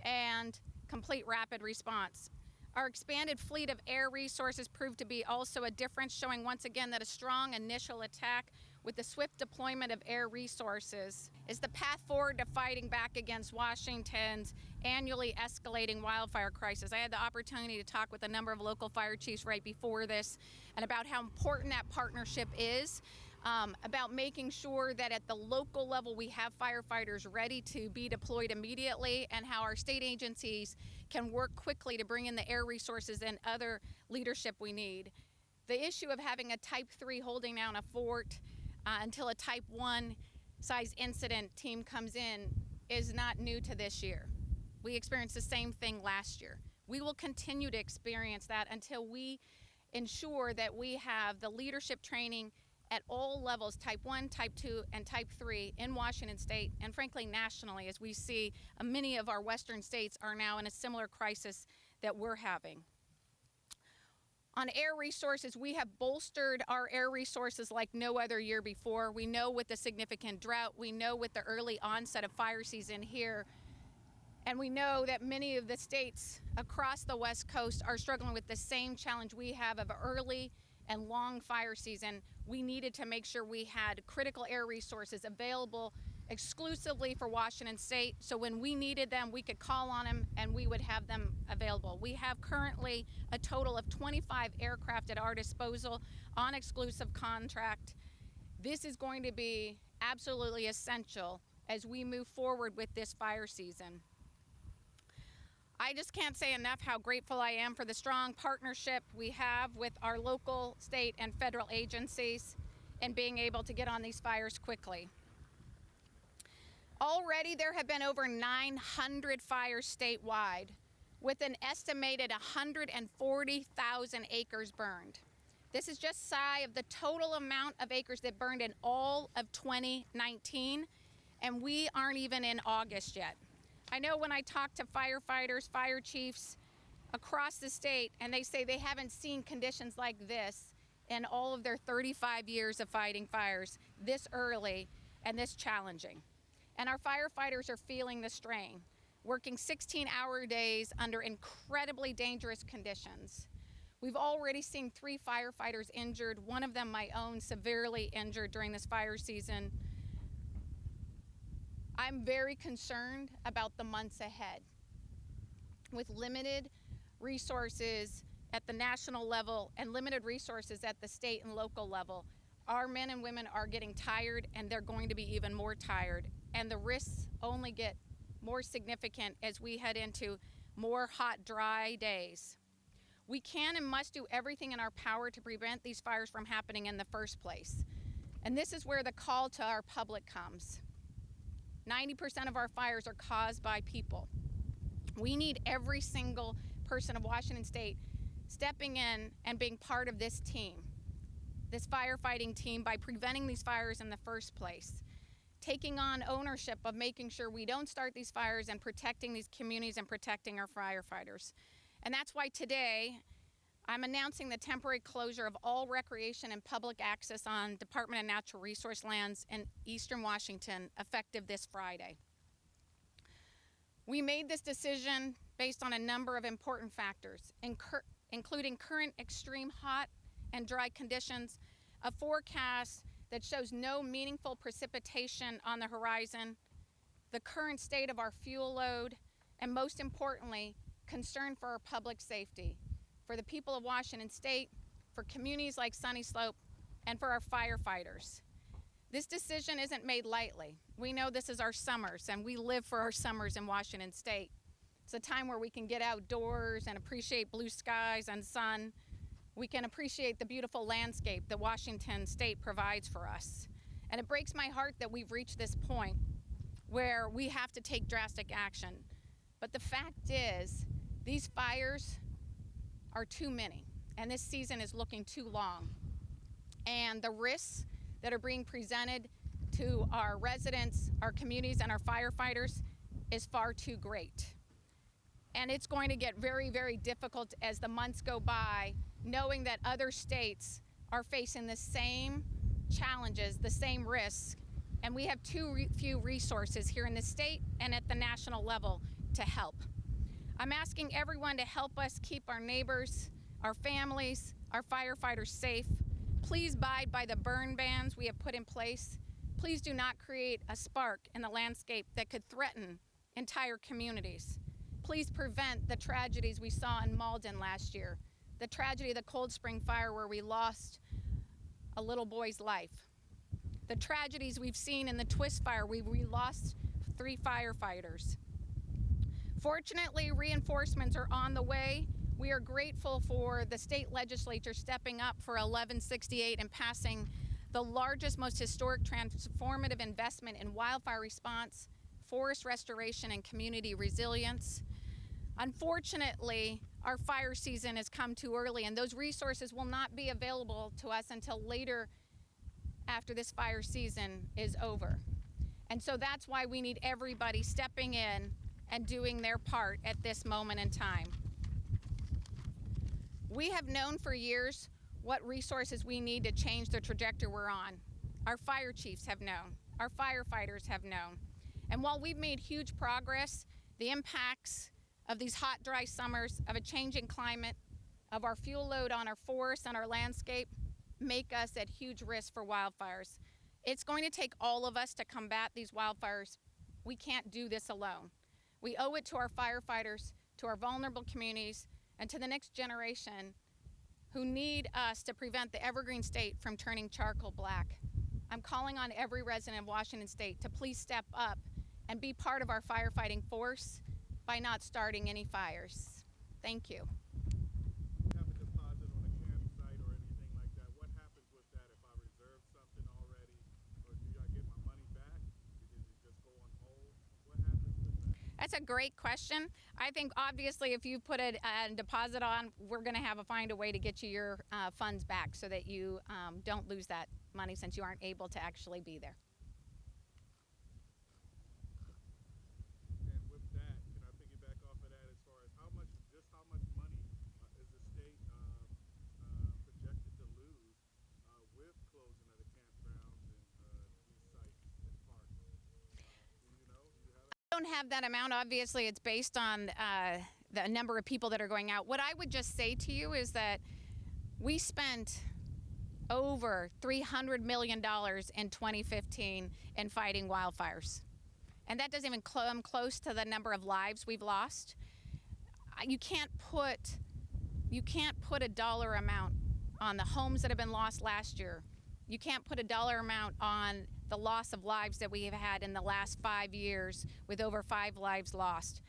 and complete rapid response. Our expanded fleet of air resources proved to be also a difference, showing once again that a strong initial attack with the swift deployment of air resources is the path forward to fighting back against Washington's annually escalating wildfire crisis. I had the opportunity to talk with a number of local fire chiefs right before this and about how important that partnership is, about making sure that at the local level we have firefighters ready to be deployed immediately, and how our state agencies can work quickly to bring in the air resources and other leadership we need. The issue of having a Type 3 holding down a fort until a Type 1 size incident team comes in is not new to this year. We experienced the same thing last year. We will continue to experience that until we ensure that we have the leadership training at all levels, type 1, type 2, and type 3 in Washington state, and frankly nationally, as we see many of our western states are now in a similar crisis that we're having. On air resources, we have bolstered our air resources like no other year before. We know with the significant drought, we know with the early onset of fire season here, and we know that many of the states across the West Coast are struggling with the same challenge we have of early and long fire season. We needed to make sure we had critical air resources available exclusively for Washington state, so when we needed them, we could call on them and we would have them available. We have currently a total of 25 aircraft at our disposal on exclusive contract. This is going to be absolutely essential as we move forward with this fire season. I just can't say enough how grateful I am for the strong partnership we have with our local, state, and federal agencies in being able to get on these fires quickly. Already there have been over 900 fires statewide, with an estimated 140,000 acres burned. This is just shy of the total amount of acres that burned in all of 2019, and we aren't even in August yet. I know when I talk to firefighters, fire chiefs across the state, and they say they haven't seen conditions like this in all of their 35 years of fighting fires this early and this challenging. And our firefighters are feeling the strain, working 16-hour days under incredibly dangerous conditions. We've already seen 3 firefighters injured, one of them my own, severely injured during this fire season. I'm very concerned about the months ahead. With limited resources at the national level and limited resources at the state and local level, our men and women are getting tired, and they're going to be even more tired. And the risks only get more significant as we head into more hot, dry days. We can and must do everything in our power to prevent these fires from happening in the first place. And this is where the call to our public comes. 90% of our fires are caused by people. We need every single person of Washington state stepping in and being part of this team, this firefighting team, by preventing these fires in the first place, taking on ownership of making sure we don't start these fires and protecting these communities and protecting our firefighters. And that's why today I'm announcing the temporary closure of all recreation and public access on Department of Natural Resource lands in eastern Washington, effective this Friday. We made this decision based on a number of important factors, including current extreme hot and dry conditions, a forecast that shows no meaningful precipitation on the horizon, the current state of our fuel load, and most importantly, concern for our public safety, for the people of Washington state, for communities like Sunny Slope, and for our firefighters. This decision isn't made lightly. We know this is our summers, and we live for our summers in Washington state. It's a time where we can get outdoors and appreciate blue skies and sun. We can appreciate the beautiful landscape that Washington state provides for us. And it breaks my heart that we've reached this point where we have to take drastic action. But the fact is, these fires are too many, and this season is looking too long. And the risks that are being presented to our residents, our communities, and our firefighters is far too great. And it's going to get very, very difficult as the months go by, knowing that other states are facing the same challenges, the same risks, and we have too few resources here in the state and at the national level to help. I'm asking everyone to help us keep our neighbors, our families, our firefighters safe. Please abide by the burn bans we have put in place. Please do not create a spark in the landscape that could threaten entire communities. Please prevent the tragedies we saw in Malden last year, the tragedy of the Cold Spring Fire where we lost a little boy's life, the tragedies we've seen in the Twist Fire where we lost 3 firefighters. Fortunately, reinforcements are on the way. We are grateful for the state legislature stepping up for 1168 and passing the largest, most historic transformative investment in wildfire response, forest restoration, and community resilience. Unfortunately, our fire season has come too early, and those resources will not be available to us until later after this fire season is over. And so that's why we need everybody stepping in and doing their part at this moment in time. We have known for years what resources we need to change the trajectory we're on. Our fire chiefs have known, our firefighters have known. And while we've made huge progress, the impacts of these hot, dry summers, of a changing climate, of our fuel load on our forests and our landscape, make us at huge risk for wildfires. It's going to take all of us to combat these wildfires. We can't do this alone. We owe it to our firefighters, to our vulnerable communities, and to the next generation who need us to prevent the evergreen state from turning charcoal black. I'm calling on every resident of Washington State to please step up and be part of our firefighting force by not starting any fires. Thank you. Have a deposit on a campsite or anything like that. What happens with that if I reserve something already, or do I get my money back? Does it just go on hold? What happens with that? That's a great question. I think obviously if you put a deposit on, we're going to find a way to get you your funds back so that you don't lose that money since you aren't able to actually be there. And with that, can I piggyback off of that as far as how much money is the state projected to lose with closing of the campgrounds and these sites and parks? Do you know? Do you have I don't have that amount. Obviously, it's based on the number of people that are going out. What I would just say to you is that we spent over $300 million in 2015 in fighting wildfires. And that doesn't even come close to the number of lives we've lost. You can't put a dollar amount on the homes that have been lost last year. You can't put a dollar amount on the loss of lives that we have had in the last 5 years with over 5 lives lost.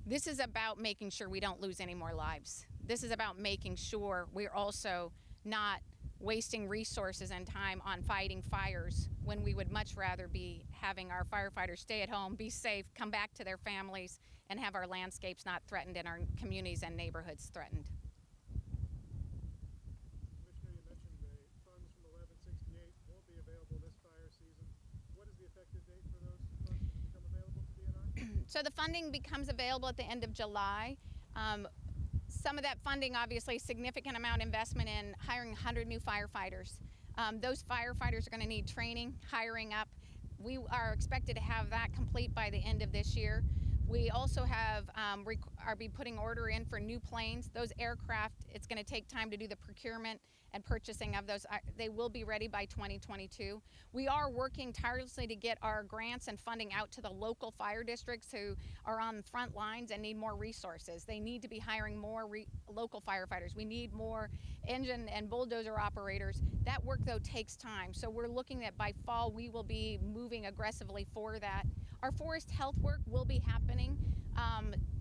This is about making sure we don't lose any more lives. This is about making sure we're also not wasting resources and time on fighting fires when we would much rather be having our firefighters stay at home, be safe, come back to their families, and have our landscapes not threatened and our communities and neighborhoods threatened. Commissioner, you mentioned the funds from 1168 won't be available this fire season. What is the effective date for those funds to become available to DNR? So the funding becomes available at the end of July. Some of that funding, obviously, significant amount investment in hiring 100 new firefighters. Those firefighters are going to need training, hiring up. We are expected to have that complete by the end of this year. We also have are be putting order in for new planes. Those aircraft, it's going to take time to do the procurement and purchasing of those. They will be ready by 2022. We are working tirelessly to get our grants and funding out to the local fire districts who are on the front lines and need more resources. They need to be hiring more local firefighters. We need more engine and bulldozer operators. That work, though, takes time. So we're looking at by fall, we will be moving aggressively for that. Our forest health work will be happening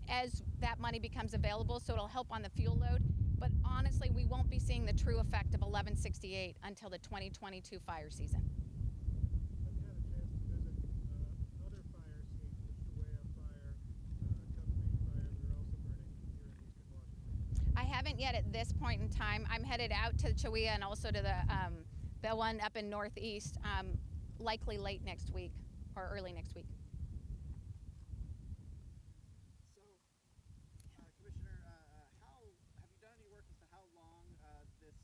as that money becomes available, so it'll help on the fuel load. But honestly, we won't be seeing the true effect of 1168 until the 2022 fire season. Have you had a chance to visit other fire scenes, the Chihuahua fire, Company fire that are also burning here in Eastern Washington? I haven't yet at this point in time. I'm headed out to Chihuahua and also to the one up in Northeast, likely late next week or early next week. Commissioner, have you done any work as to how long this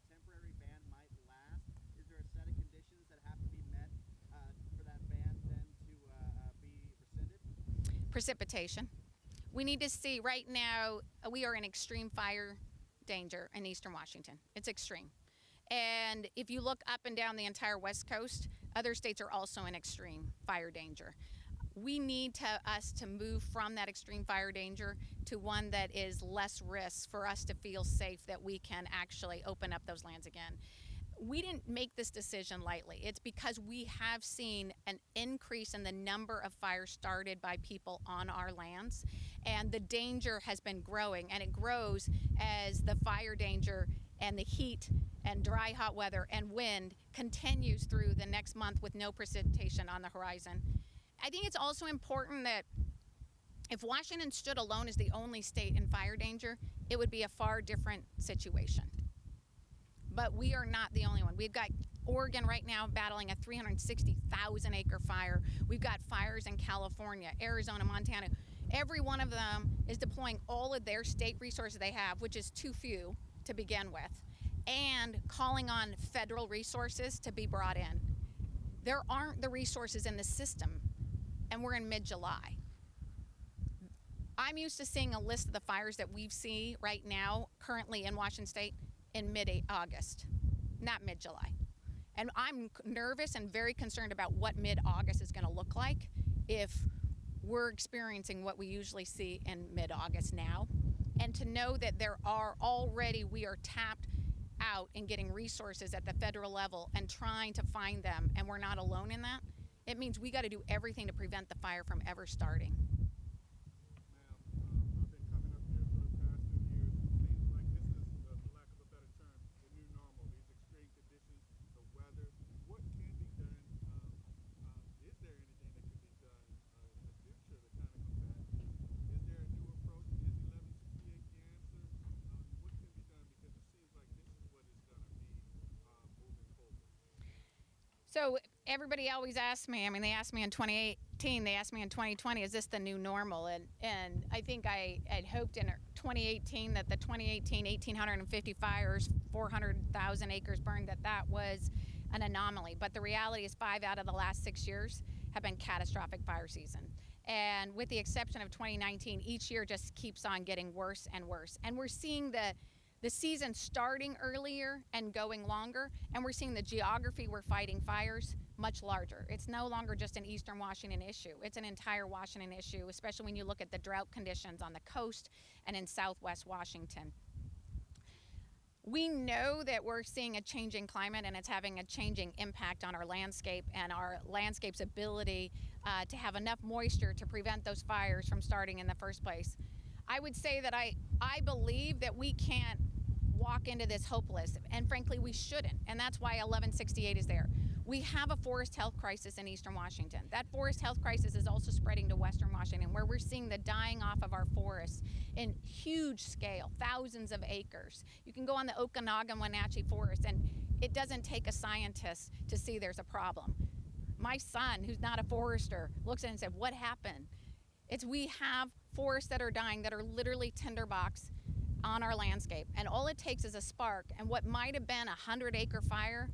temporary ban might last? Is there a set of conditions that have to be met for that ban then to be rescinded? Precipitation. We need to see right now, we are in extreme fire danger in Eastern Washington. It's extreme. And if you look up and down the entire West Coast, other states are also in extreme fire danger. We need us to move from that extreme fire danger to one that is less risk for us to feel safe that we can actually open up those lands again. We didn't make this decision lightly. It's because we have seen an increase in the number of fires started by people on our lands, and the danger has been growing, and it grows as the fire danger and the heat and dry hot weather and wind continues through the next month with no precipitation on the horizon. I think it's also important that if Washington stood alone as the only state in fire danger, it would be a far different situation. But we are not the only one. We've got Oregon right now battling a 360,000 acre fire. We've got fires in California, Arizona, Montana. Every one of them is deploying all of their state resources they have, which is too few to begin with, and calling on federal resources to be brought in. There aren't the resources in the system, and we're in mid-July. I'm used to seeing a list of the fires that we see right now, currently in Washington State, in mid-August, not mid-July. And I'm nervous and very concerned about what mid-August is going to look like if we're experiencing what we usually see in mid-August now. And to know that we are tapped out in getting resources at the federal level and trying to find them, and we're not alone in that, it means we got to do everything to prevent the fire from ever starting. So everybody always asks me, they asked me in 2018, they asked me in 2020, is this the new normal? And I think I had hoped in 2018 that the 2018 1,850 fires, 400,000 acres burned, that was an anomaly. But the reality is 5 out of the last 6 years have been catastrophic fire season. And with the exception of 2019, each year just keeps on getting worse and worse. And we're seeing the season starting earlier and going longer, and we're seeing the geography we're fighting fires much larger. It's no longer just an Eastern Washington issue. It's an entire Washington issue, especially when you look at the drought conditions on the coast and in Southwest Washington. We know that we're seeing a changing climate, and it's having a changing impact on our landscape and our landscape's ability to have enough moisture to prevent those fires from starting in the first place. I would say that I believe that we can't walk into this hopeless, and frankly we shouldn't, and that's why 1168 is there. We have a forest health crisis in Eastern Washington. That forest health crisis is also spreading to Western Washington, where we're seeing the dying off of our forests in huge scale, thousands of acres. You can go on the Okanagan Wenatchee forest, and it doesn't take a scientist to see there's a problem. My son, who's not a forester, looks at it and said, what happened? We have forests that are dying, that are literally tinderbox on our landscape, and all it takes is a spark, and what might have been a 100-acre fire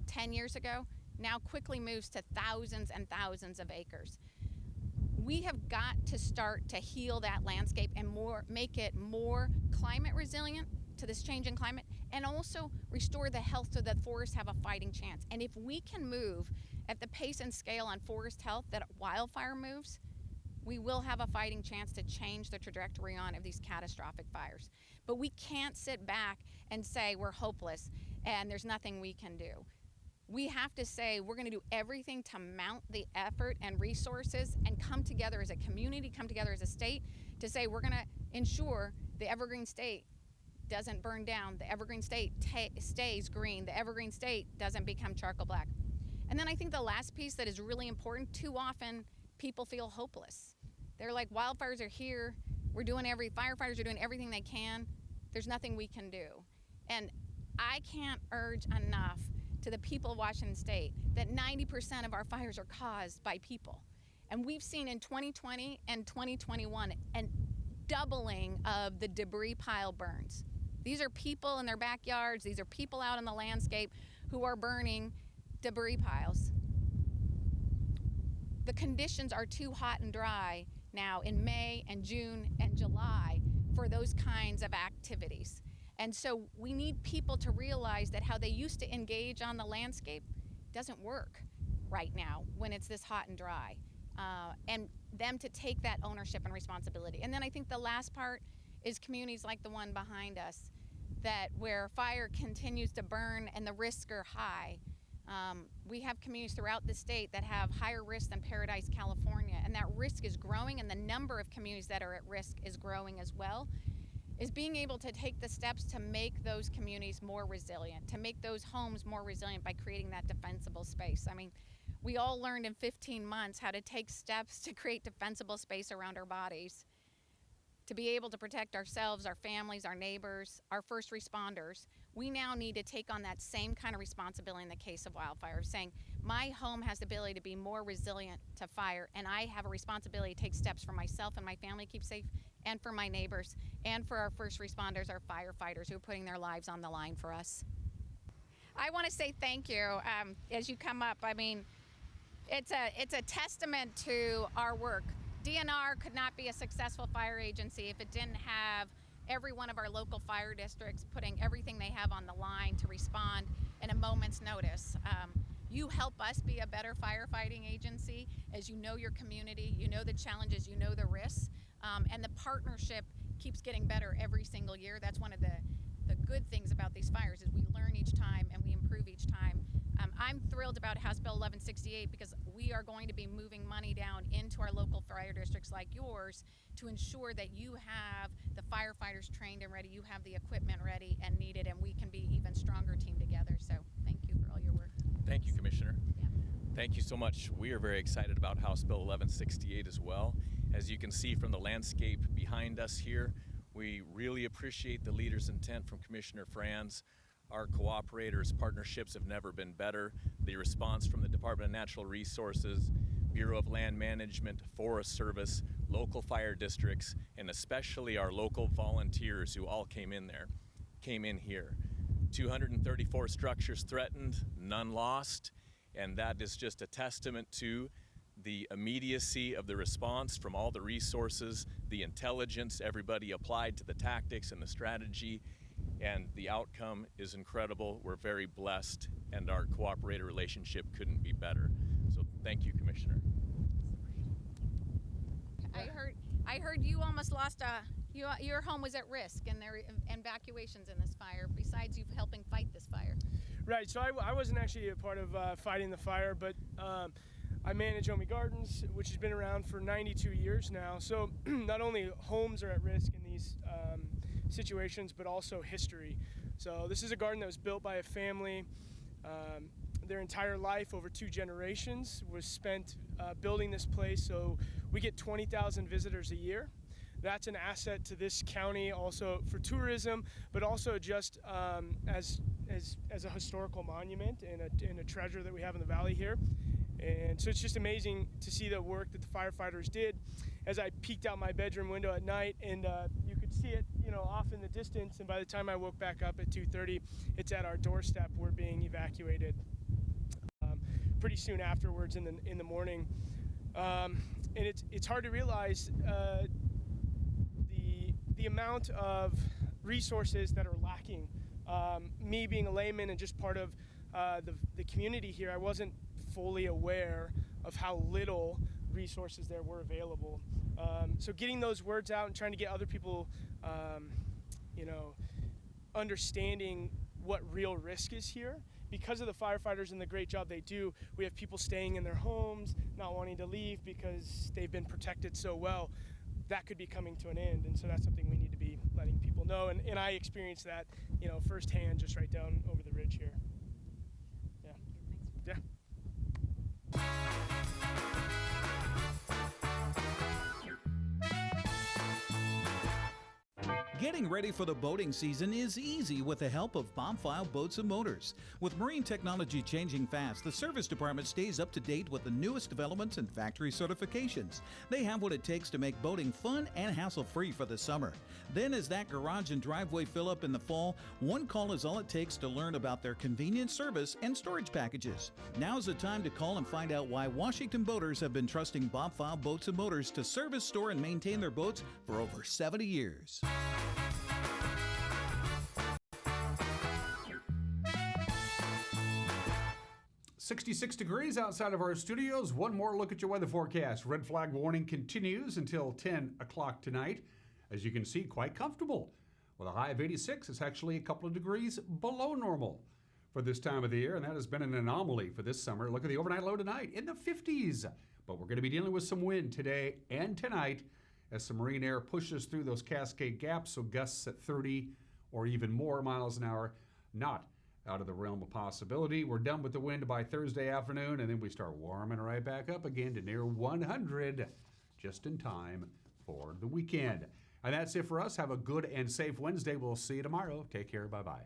10 years ago now quickly moves to thousands and thousands of acres. We have got to start to heal that landscape and make it more climate resilient to this changing climate, and also restore the health so that forests have a fighting chance. And if we can move at the pace and scale on forest health that wildfire moves, we will have a fighting chance to change the trajectory on of these catastrophic fires. But we can't sit back and say we're hopeless and there's nothing we can do. We have to say we're going to do everything to mount the effort and resources and come together as a community, come together as a state to say we're going to ensure the Evergreen State doesn't burn down, the Evergreen State stays green, the Evergreen State doesn't become charcoal black. And then I think the last piece that is really important, too often people feel hopeless. They're like, wildfires are here, firefighters are doing everything they can, there's nothing we can do. And I can't urge enough to the people of Washington State that 90% of our fires are caused by people. And we've seen in 2020 and 2021 a doubling of the debris pile burns. These are people in their backyards, these are people out in the landscape who are burning debris piles. The conditions are too hot and dry now in May and June and July for those kinds of activities. And so we need people to realize that how they used to engage on the landscape doesn't work right now when it's this hot and dry. And them to take that ownership and responsibility. And then I think the last part is communities like the one behind us, that where fire continues to burn and the risks are high. We have communities throughout the state that have higher risk than Paradise, California, and that risk is growing, and the number of communities that are at risk is growing as well. Is being able to take the steps to make those communities more resilient, to make those homes more resilient by creating that defensible space. I mean, we all learned in 15 months how to take steps to create defensible space around our bodies, to be able to protect ourselves, our families, our neighbors, our first responders, we now need to take on that same kind of responsibility in the case of wildfire, saying my home has the ability to be more resilient to fire, and I have a responsibility to take steps for myself and my family to keep safe, and for my neighbors, and for our first responders, our firefighters who are putting their lives on the line for us. I want to say thank you as you come up. I mean, it's a testament to our work. DNR could not be a successful fire agency if it didn't have every one of our local fire districts putting everything they have on the line to respond in a moment's notice. You help us be a better firefighting agency as you know your community, you know the challenges, you know the risks, and the partnership keeps getting better every single year. That's one of the good things about these fires is we learn each time and we improve each time. I'm thrilled about House Bill 1168 because we are going to be moving money down into our local fire districts like yours to ensure that you have the firefighters trained and ready, you have the equipment ready and needed, and we can be even stronger team together. So thank you for all your work. Thank you, Commissioner. Yeah. Thank you so much. We are very excited about House Bill 1168 as well. As you can see from the landscape behind us here, we really appreciate the leader's intent from Commissioner Franz. Our cooperators' partnerships have never been better. The response from the Department of Natural Resources, Bureau of Land Management, Forest Service, local fire districts, and especially our local volunteers who all came in here. 234 structures threatened, none lost, and that is just a testament to the immediacy of the response from all the resources, the intelligence everybody applied to the tactics and the strategy, and the outcome is incredible. We're very blessed, and our cooperator relationship couldn't be better. So thank you, Commissioner. I heard you almost lost your home was at risk, and there were evacuations in this fire, besides you helping fight this fire. Right, so I wasn't actually a part of fighting the fire, but I manage Omi Gardens, which has been around for 92 years now. So not only homes are at risk in these situations, but also history. So this is a garden that was built by a family. Their entire life, over 2 generations, was spent building this place. So we get 20,000 visitors a year. That's an asset to this county, also for tourism, but also just as a historical monument and a treasure that we have in the valley here. And so it's just amazing to see the work that the firefighters did. As I peeked out my bedroom window at night, and you could see it, off in the distance. And by the time I woke back up at 2:30, it's at our doorstep. We're being evacuated pretty soon afterwards in the morning. And it's hard to realize the amount of resources that are lacking. Me being a layman and just part of the community here, I wasn't fully aware of how little resources there were available. So getting those words out and trying to get other people, understanding what real risk is here. Because of the firefighters and the great job they do, we have people staying in their homes, not wanting to leave because they've been protected so well. That could be coming to an end, and so that's something we need to be letting people know. And I experienced that, firsthand, just right down over the ridge here. Yeah. Yeah. Getting ready for the boating season is easy with the help of Bombfile Boats and Motors. With marine technology changing fast, the service department stays up to date with the newest developments and factory certifications. They have what it takes to make boating fun and hassle-free for the summer. Then as that garage and driveway fill up in the fall, one call is all it takes to learn about their convenient service and storage packages. Now's the time to call and find out why Washington boaters have been trusting Bombfile Boats and Motors to service, store, and maintain their boats for over 70 years. 66 degrees outside of our studios. One more look at your weather forecast. Red flag warning continues until 10 o'clock tonight. As you can see, quite comfortable. With a high of 86, it's actually a couple of degrees below normal for this time of the year, and that has been an anomaly for this summer. Look at the overnight low tonight in the 50s. But we're going to be dealing with some wind today and tonight as some marine air pushes through those Cascade gaps, so gusts at 30 or even more miles an hour, not out of the realm of possibility. We're done with the wind by Thursday afternoon, and then we start warming right back up again to near 100 just in time for the weekend. And that's it for us. Have a good and safe Wednesday. We'll see you tomorrow. Take care. Bye-bye.